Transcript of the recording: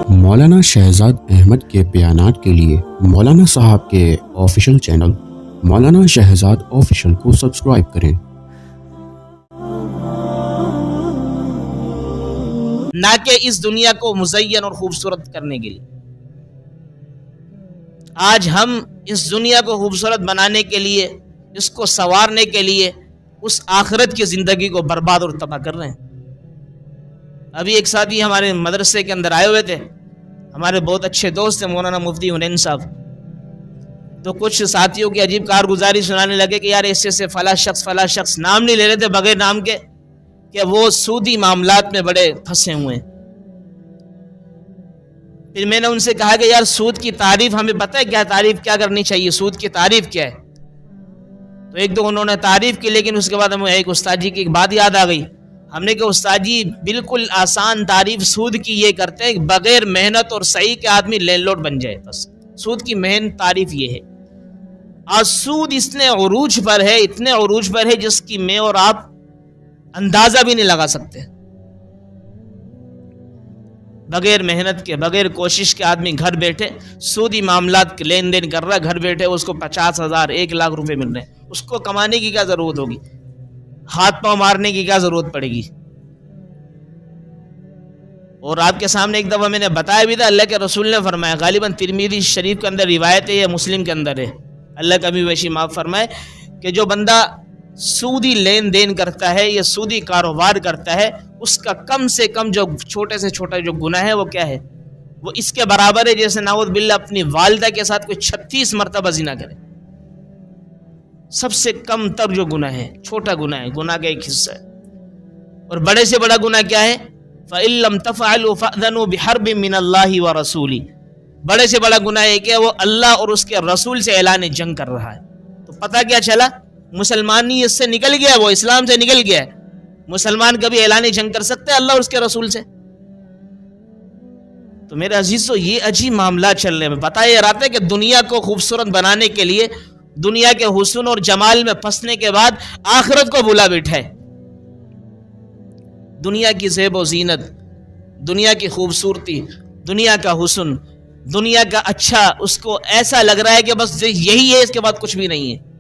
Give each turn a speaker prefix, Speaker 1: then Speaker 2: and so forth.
Speaker 1: مولانا شہزاد احمد کے بیانات کے لیے مولانا صاحب کے آفیشیل چینل مولانا شہزاد آفیشیل کو سبسکرائب کریں۔
Speaker 2: نہ کہ اس دنیا کو مزین اور خوبصورت کرنے کے لیے۔ آج ہم اس دنیا کو خوبصورت بنانے کے لیے، اس کو سنوارنے کے لیے اس آخرت کی زندگی کو برباد اور تباہ کر رہے ہیں۔ ابھی ایک ساتھی ہمارے مدرسے کے اندر آئے ہوئے تھے، ہمارے بہت اچھے دوست ہیں مولانا مفتی حنین صاحب۔ تو کچھ ساتھیوں کی عجیب کارگزاری سنانے لگے کہ یار ایسے سے فلاں شخص نام نہیں لے رہے تھے بغیر نام کے، کہ وہ سودی معاملات میں بڑے پھنسے ہوئے ہیں۔ پھر میں نے ان سے کہا کہ یار سود کی تعریف ہمیں پتہ ہے کیا تعریف کیا کرنی چاہیے، سود کی تعریف کیا ہے؟ تو ایک دو انہوں نے تعریف کی، لیکن اس کے بعد ہمیں ایک استاد جی کی ایک بات یاد آ گئی۔ ہم نے کہا استاد جی بالکل آسان تعریف سود کی یہ کرتے ہیں کہ بغیر محنت اور صحیح کے آدمی لینڈ لارڈ بن جائے، بس سود کی محنت تعریف یہ ہے۔ آج سود اتنے عروج پر ہے، اتنے عروج پر ہے جس کی میں اور آپ اندازہ بھی نہیں لگا سکتے۔ بغیر محنت کے، بغیر کوشش کے آدمی گھر بیٹھے سودی معاملات کے لین دین کر رہا ہے، گھر بیٹھے اس کو 50,000 1,00,000 روپے مل رہے ہیں۔ اس کو کمانے کی کیا ضرورت ہوگی؟ ہاتھ پاؤں مارنے کی کیا ضرورت پڑے گی؟ اور آپ کے سامنے ایک دفعہ میں نے بتایا بھی تھا، اللہ کے رسول نے فرمایا، غالباً ترمذی شریف کے اندر روایت ہے یا مسلم کے اندر ہے، اللہ کبھی ویسی معاف فرمائے، کہ جو بندہ سودی لین دین کرتا ہے یا سودی کاروبار کرتا ہے، اس کا کم سے کم جو چھوٹے سے چھوٹا جو گناہ ہے وہ کیا ہے؟ وہ اس کے برابر ہے جیسے نعوذ باللہ اپنی والدہ کے ساتھ کوئی 36 مرتبہ زنا کرے۔ سب سے کم تر جو گناہ ہے، چھوٹا گناہ ہے، گناہ کا ایک حصہ ہے۔ اور بڑے سے بڑا گناہ کیا ہے؟ فَإِن لَمْ تَفْعَلُوا فَأْذَنُوا بِحَرْبٍ مِّنَ اللَّهِ وَرَسُولِهِ۔ بڑے سے بڑا گناہ ہے کہ وہ اللہ اور اس کے رسول سے اعلان جنگ کر رہا ہے۔ تو پتہ کیا چلا؟ مسلمان نہیں اس سے نکل گیا، وہ اسلام سے نکل گیا ہے۔ مسلمان کبھی اعلان جنگ کر سکتے ہیں اللہ اور اس کے رسول سے؟ تو میرے عزیزو یہ عجیب معاملات چل رہے ہیں۔ بتایا رہا ہے کہ دنیا کو خوبصورت بنانے کے لیے، دنیا کے حسن اور جمال میں پھنسنے کے بعد آخرت کو بھلا بیٹھا ہے۔ دنیا کی زیب و زینت، دنیا کی خوبصورتی، دنیا کا حسن، دنیا کا اچھا، اس کو ایسا لگ رہا ہے کہ بس یہی ہے، اس کے بعد کچھ بھی نہیں ہے۔